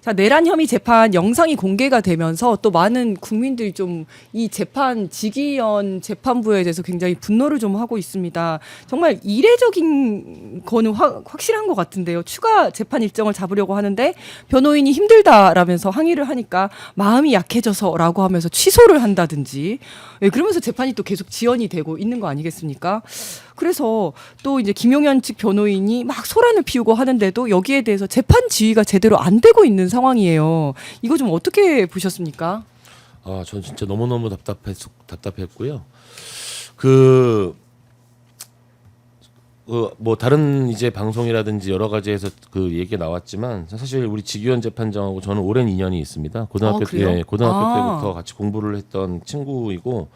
자, 내란 혐의 재판 영상이 공개가 되면서 또 많은 국민들이 좀 이 재판 지기현 재판부에 대해서 굉장히 분노를 좀 하고 있습니다. 정말 이례적인 거는 확실한 것 같은데요. 추가 재판 일정을 잡으려고 하는데 변호인이 힘들다라면서 항의를 하니까 마음이 약해져서라고 하면서 취소를 한다든지, 예, 그러면서 재판이 또 계속 지연이 되고 있는 거 아니겠습니까? 그래서 또 이제 김용현 측 변호인이 막 소란을 피우고 하는데도 여기에 대해서 재판 지휘가 제대로 안 되고 있는 상황이에요. 이거 좀 어떻게 보셨습니까? 전 진짜 너무너무 답답했고요. 뭐 다른 이제 방송이라든지 여러 가지에서 그 얘기가 나왔지만 사실 우리 지기현 재판장하고 저는 오랜 인연이 있습니다. 고등학교 때부터 같이 공부를 했던 친구이고,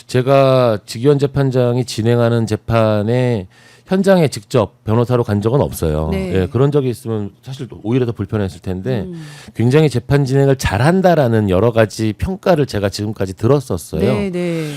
제가 지기현 재판장이 진행하는 재판에 현장에 직접 변호사로 간 적은 없어요. 네. 예, 그런 적이 있으면 사실 오히려 더 불편했을 텐데 굉장히 재판 진행을 잘한다라는 여러 가지 평가를 제가 지금까지 들었었어요. 네, 네.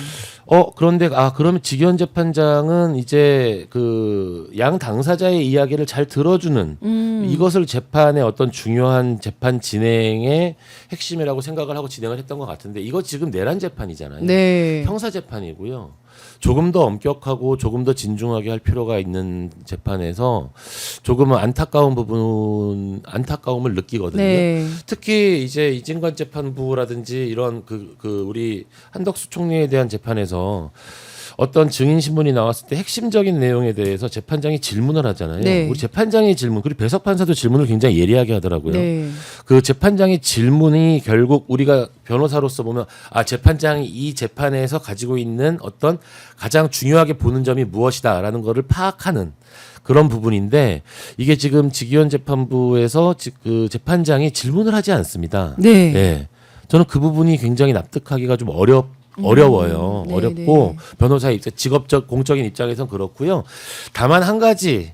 그런데 그러면 지기현 재판장은 이제 그 양 당사자의 이야기를 잘 들어주는 이것을 재판의 어떤 중요한 재판 진행의 핵심이라고 생각을 하고 진행을 했던 것 같은데, 이거 지금 내란 재판이잖아요. 네. 형사 재판이고요. 조금 더 엄격하고 조금 더 진중하게 할 필요가 있는 재판에서 조금은 안타까움을 느끼거든요. 네. 특히 이제 이진관 재판부라든지 이런 우리 한덕수 총리에 대한 재판에서 어떤 증인 신문이 나왔을 때 핵심적인 내용에 대해서 재판장이 질문을 하잖아요. 네. 우리 재판장의 질문, 그리고 배석 판사도 질문을 굉장히 예리하게 하더라고요. 네. 그 재판장의 질문이 결국 우리가 변호사로서 보면 재판장이 이 재판에서 가지고 있는 어떤 가장 중요하게 보는 점이 무엇이다라는 거를 파악하는 그런 부분인데, 이게 지금 지기현 재판부에서 그 재판장이 질문을 하지 않습니다. 네. 네. 저는 그 부분이 굉장히 납득하기가 좀 어려워요. 네, 어렵고, 네. 변호사의 직업적 공적인 입장에서는 그렇고요. 다만 한 가지,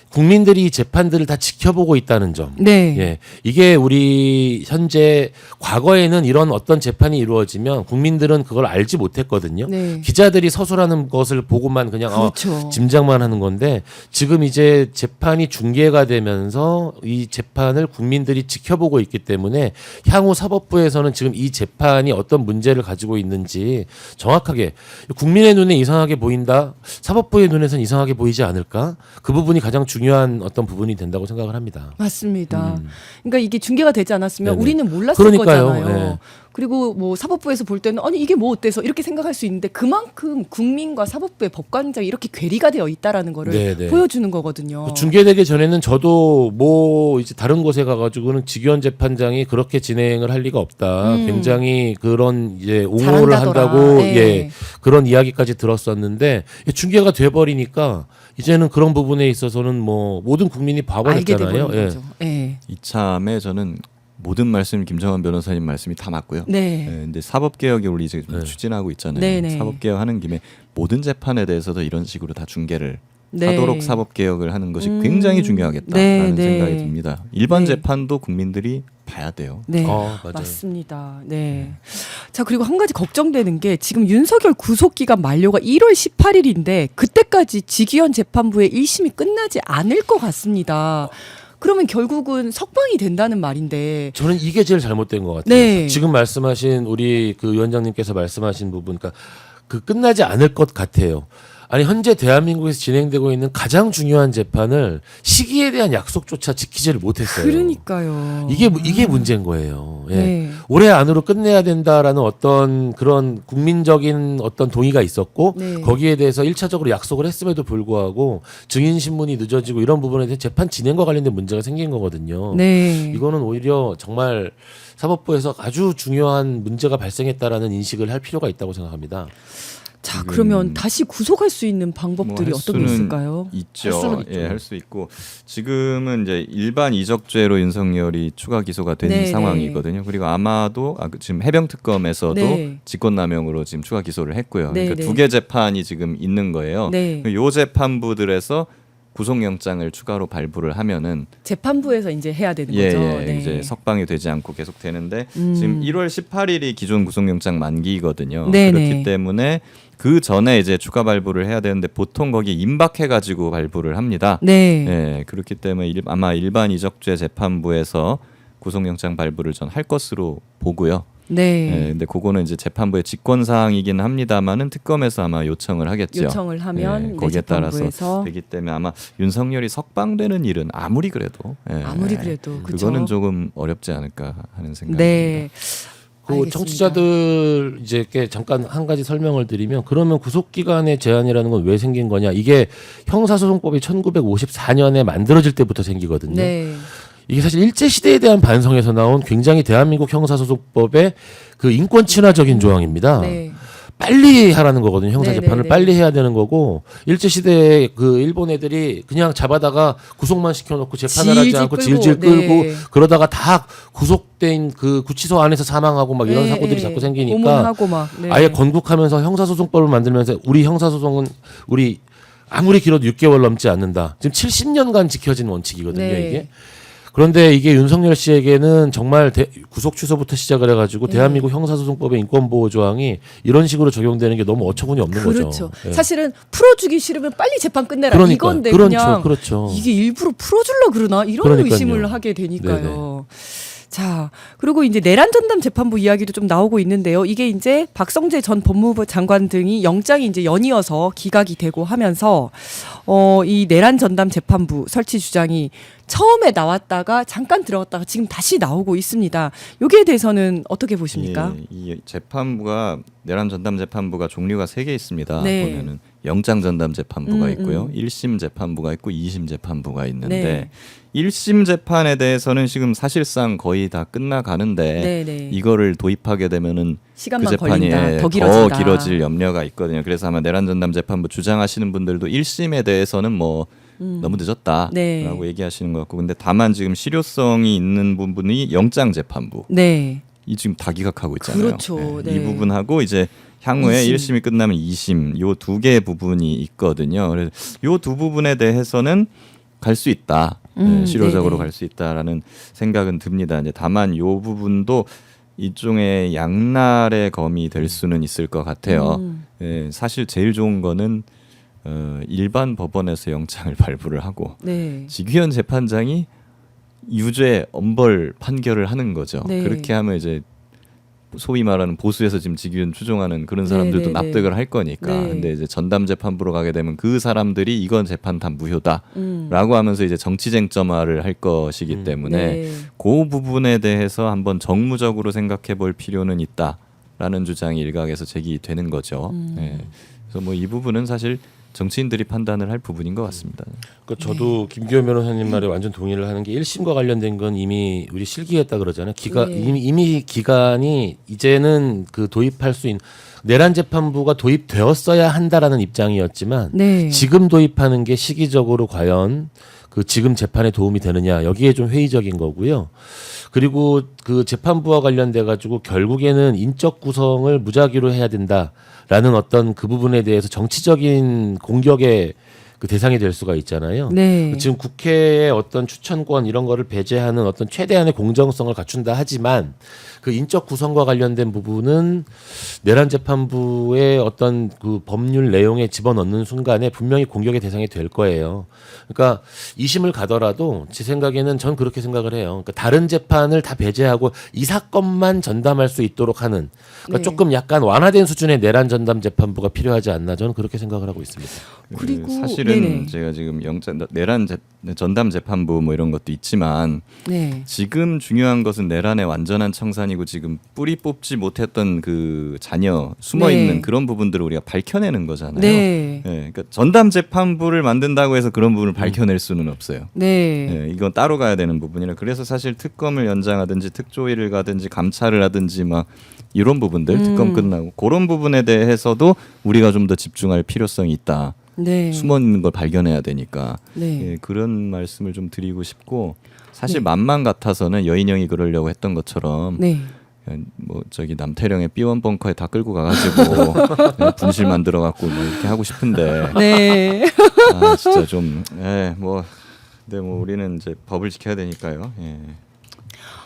국민들이 이 재판들을 다 지켜보고 있다는 점. 네. 예. 이게 우리 현재, 과거에는 이런 어떤 재판이 이루어지면 국민들은 그걸 알지 못했거든요. 네. 기자들이 서술하는 것을 보고만 그냥 그렇죠. 짐작만 하는 건데, 지금 이제 재판이 중계가 되면서 이 재판을 국민들이 지켜보고 있기 때문에 향후 사법부에서는 지금 이 재판이 어떤 문제를 가지고 있는지 정확하게, 국민의 눈에 이상하게 보인다, 사법부의 눈에서는 이상하게 보이지 않을까? 그 부분이 가장 중요한 어떤 부분이 된다고 생각을 합니다. 맞습니다. 그러니까 이게 중계가 되지 않았으면 네네. 우리는 몰랐을 그러니까요. 거잖아요. 네. 그리고 뭐 사법부에서 볼 때는 아니 이게 뭐 어때서 이렇게 생각할 수 있는데, 그만큼 국민과 사법부의 법관장이 이렇게 괴리가 되어 있다라는 거를 네네. 보여주는 거거든요. 중계되기 전에는 저도 뭐 이제 다른 곳에 가가지고는 지기현 재판장이 그렇게 진행을 할 리가 없다. 굉장히 그런 이제 옹호를 잘한다더라. 한다고 네. 예, 그런 이야기까지 들었었는데, 중계가 돼버리니까 이제는 그런 부분에 있어서는 뭐 모든 국민이 알게 봐버렸잖아요. 되는 거죠. 예. 이참에 저는 모든 말씀 김정환 변호사님 말씀이 다 맞고요. 네. 근데 사법개혁이 우리 이제 좀 네. 추진하고 있잖아요. 네네. 사법개혁하는 김에 모든 재판에 대해서도 이런 식으로 다 중계를 네. 하도록 사법개혁을 하는 것이 굉장히 중요하겠다라는 네, 네. 생각이 듭니다. 일반 네. 재판도 국민들이 봐야 돼요. 네, 맞아요. 맞습니다. 네. 자, 그리고 한 가지 걱정되는 게, 지금 윤석열 구속 기간 만료가 1월 18일인데 그때까지 지기현 재판부의 1심이 끝나지 않을 것 같습니다. 그러면 결국은 석방이 된다는 말인데. 저는 이게 제일 잘못된 것 같아요. 네. 지금 말씀하신 우리 그 위원장님께서 말씀하신 부분, 그러니까 끝나지 않을 것 같아요. 아니, 현재 대한민국에서 진행되고 있는 가장 중요한 재판을 시기에 대한 약속조차 지키지를 못했어요. 그러니까요. 이게 문제인 거예요. 예. 네. 올해 안으로 끝내야 된다라는 어떤 그런 국민적인 어떤 동의가 있었고, 네. 거기에 대해서 1차적으로 약속을 했음에도 불구하고 증인 신문이 늦어지고 이런 부분에 대해 재판 진행과 관련된 문제가 생긴 거거든요. 네. 이거는 오히려 정말 사법부에서 아주 중요한 문제가 발생했다라는 인식을 할 필요가 있다고 생각합니다. 자, 그러면 다시 구속할 수 있는 방법들이 뭐 어떤 게 있을까요? 있죠. 할 수는 있죠. 예, 할 수 있고, 지금은 이제 일반 이적죄로 윤석열이 추가 기소가 된 네, 상황이거든요. 그리고 아마도 지금 해병특검에서도 네. 직권남용으로 지금 추가 기소를 했고요. 네, 그러니까 네. 두 개 재판이 지금 있는 거예요. 네. 요 재판부들에서 구속영장을 추가로 발부를 하면은 재판부에서 이제 해야 되는 예, 거죠. 예, 네. 이제 석방이 되지 않고 계속 되는데, 지금 1월 18일이 기존 구속영장 만기거든요. 네네. 그렇기 때문에 그 전에 이제 추가 발부를 해야 되는데 보통 거기 임박해가지고 발부를 합니다. 네. 예, 그렇기 때문에 아마 일반 이적죄 재판부에서 구속영장 발부를 전 할 것으로 보고요. 네. 네, 근데 그거는 이제 재판부의 직권 사항이긴 합니다만은 특검에서 아마 요청을 하겠죠. 요청을 하면 거기에 따라서 재판부에서 되기 때문에 아마 윤석열이 석방되는 일은 아무리 그래도 아무리 그래도 그쵸? 그거는 조금 어렵지 않을까 하는 생각입니다. 네. 그 알겠습니다. 청취자들 이제 잠깐 한 가지 설명을 드리면 그러면 구속기간의 제한이라는 건 왜 생긴 거냐? 이게 형사소송법이 1954년에 만들어질 때부터 생기거든요. 네. 이게 사실 일제시대에 대한 반성에서 나온 굉장히 대한민국 형사소송법의 그 인권 친화적인 조항입니다. 네. 빨리 하라는 거거든요. 형사재판을 네네네. 빨리 해야 되는 거고 일제시대에 그 일본 애들이 그냥 잡아다가 구속만 시켜놓고 재판을 하지 질질 않고 끌고, 질질 끌고 네. 그러다가 다 구속된 그 구치소 안에서 사망하고 막 이런 네, 사고들이 네. 자꾸 생기니까 고문하고 막. 네. 아예 건국하면서 형사소송법을 만들면서 우리 형사소송은 우리 아무리 길어도 6개월 넘지 않는다. 지금 70년간 지켜진 원칙이거든요. 네. 이게. 그런데 이게 윤석열 씨에게는 정말 구속 취소부터 시작을 해가지고 네. 대한민국 형사소송법의 인권보호 조항이 이런 식으로 적용되는 게 너무 어처구니 없는 그렇죠. 거죠. 예. 사실은 풀어주기 싫으면 빨리 재판 끝내라 그러니까, 이건데 그렇죠, 그냥 그렇죠. 이게 일부러 풀어주려 그러나 이런 그러니까요. 의심을 하게 되니까요. 자, 그리고 이제 내란 전담 재판부 이야기도 좀 나오고 있는데요. 이게 이제 박성재 전 법무부 장관 등이 영장이 이제 연이어서 기각이 되고 하면서 이 내란 전담 재판부 설치 주장이 처음에 나왔다가 잠깐 들어갔다가 지금 다시 나오고 있습니다. 여기에 대해서는 어떻게 보십니까? 예, 이 재판부가 내란 전담 재판부가 종류가 3개 있습니다. 네. 보면은 영장 전담 재판부가 있고요. 1심 재판부가 있고 2심 재판부가 있는데 네. 1심 재판에 대해서는 지금 사실상 거의 다 끝나가는데 네, 네. 이거를 도입하게 되면은 시간만 그 재판이 걸린다. 더 더 길어진다. 길어질 염려가 있거든요. 그래서 아마 내란 전담 재판부 주장하시는 분들도 1심에 대해서는 뭐 너무 늦었다라고 네. 얘기하시는 것 같고 근데 다만 지금 실효성이 있는 부분이 영장 재판부 네. 이 지금 다 기각하고 있잖아요. 그렇죠. 네. 네. 이 부분하고 이제 향후에 2심. 1심이 끝나면 2심 요 두 개의 부분이 있거든요. 그래서 요 두 부분에 대해서는 갈 수 있다. 실효적으로 네네. 갈 수 있다라는 생각은 듭니다. 이제 다만 요 부분도 일종의 양날의 검이 될 수는 있을 것 같아요. 예, 사실 제일 좋은 거는 일반 법원에서 영장을 발부를 하고 네. 직위원 재판장이 유죄 엄벌 판결을 하는 거죠. 네. 그렇게 하면 이제 소위 말하는 보수에서 지금 직위원 추종하는 그런 사람들도 네, 네, 네. 납득을 할 거니까. 네. 근데 이제 전담 재판부로 가게 되면 그 사람들이 이건 재판 다 무효다라고 하면서 이제 정치 쟁점화를 할 것이기 때문에 네. 그 부분에 대해서 한번 정무적으로 생각해 볼 필요는 있다라는 주장이 일각에서 제기되는 거죠. 네. 그래서 뭐 이 부분은 사실 정치인들이 판단을 할 부분인 것 같습니다. 그러니까 저도 김기현 변호사님 말에 완전 동의를 하는 게 1심과 관련된 건 이미 우리 실기했다 그러잖아요. 네. 이미 기간이 이제는 그 도입할 수 있는 내란 재판부가 도입되었어야 한다라는 입장이었지만 네. 지금 도입하는 게 시기적으로 과연 그 지금 재판에 도움이 되느냐 여기에 좀 회의적인 거고요. 그리고 그 재판부와 관련돼 가지고 결국에는 인적 구성을 무작위로 해야 된다라는 어떤 그 부분에 대해서 정치적인 공격의 그 대상이 될 수가 있잖아요. 네. 지금 국회의 어떤 추천권 이런 거를 배제하는 어떤 최대한의 공정성을 갖춘다 하지만 그 인적 구성과 관련된 부분은 내란 재판부의 어떤 그 법률 내용에 집어넣는 순간에 분명히 공격의 대상이 될 거예요. 그러니까 2심을 가더라도 제 생각에는 전 그렇게 생각을 해요. 그러니까 다른 재판을 다 배제하고 이 사건만 전담할 수 있도록 하는 그러니까 네. 조금 약간 완화된 수준의 내란 전담 재판부가 필요하지 않나 저는 그렇게 생각을 하고 있습니다. 그리고 그 사실은 네네. 제가 지금 내란 전담 재판부 뭐 이런 것도 있지만 네. 지금 중요한 것은 내란의 완전한 청산이고 지금 뿌리 뽑지 못했던 그 자녀 숨어 있는 네. 그런 부분들을 우리가 밝혀내는 거잖아요. 네. 예, 그러니까 전담 재판부를 만든다고 해서 그런 부분을 밝혀낼 수는 없어요. 네. 예, 이건 따로 가야 되는 부분이라 그래서 사실 특검을 연장하든지 특조위를 가든지 감찰을 하든지 막 이런 부분들 특검 끝나고 그런 부분에 대해서도 우리가 좀 더 집중할 필요성이 있다. 네. 숨어 있는 걸 발견해야 되니까 네. 예, 그런 말씀을 좀 드리고 싶고 사실 네. 맘만 같아서는 여인형이 그러려고 했던 것처럼 네. 뭐 저기 남태령의 B1 벙커에 다 끌고 가가지고 분실 만들어 갖고 뭐 이렇게 하고 싶은데 네. 아 진짜 좀 뭐 근데 뭐 우리는 이제 법을 지켜야 되니까요. 예.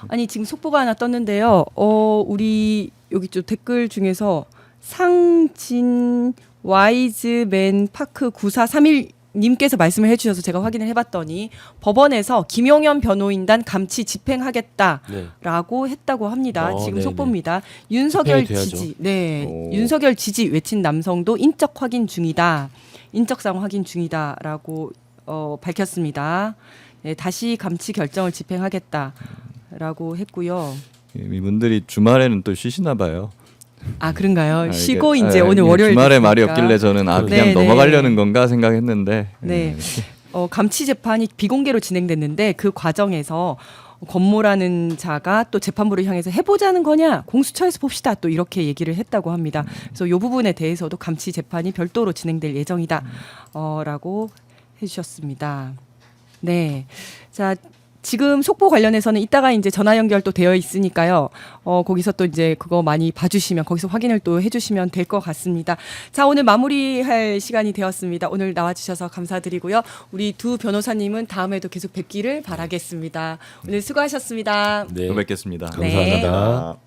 아니 지금 속보가 하나 떴는데요. 우리 여기 좀 댓글 중에서 상진 와이즈맨 파크 9431 님께서 말씀을 해주셔서 제가 확인을 해봤더니 법원에서 김용현 변호인단 감치 집행하겠다라고 했다고 합니다. 지금 네네. 속보입니다. 윤석열 집행이 돼야죠. 지지, 네, 오. 윤석열 지지 외친 남성도 인적 확인 중이다, 인적사항 확인 중이다라고 밝혔습니다. 네, 다시 감치 결정을 집행하겠다라고 했고요. 이분들이 주말에는 또 쉬시나 봐요. 아 그런가요? 이게- 쉬고 이제 오늘 이게 월요일 주말에 말이 됐으니까. 없길래 저는 그냥 네, 네. 넘어가려는 건가 생각했는데 네. 감치 재판이 비공개로 진행됐는데 그 과정에서 권모라는 자가 또 재판부를 향해서 해보자는 거냐, 공수처에서 봅시다, 또 이렇게 얘기를 했다고 합니다. 그래서 이 부분에 대해서도 감치 재판이 별도로 진행될 예정이다 라고 해주셨습니다. 네. 자, 지금 속보 관련해서는 이따가 이제 전화 연결 또 되어 있으니까요. 거기서 또 이제 그거 많이 봐주시면, 거기서 확인을 또 해주시면 될 것 같습니다. 자, 오늘 마무리할 시간이 되었습니다. 오늘 나와주셔서 감사드리고요. 우리 두 변호사님은 다음에도 계속 뵙기를 바라겠습니다. 오늘 수고하셨습니다. 네. 또 뵙겠습니다. 네. 감사합니다.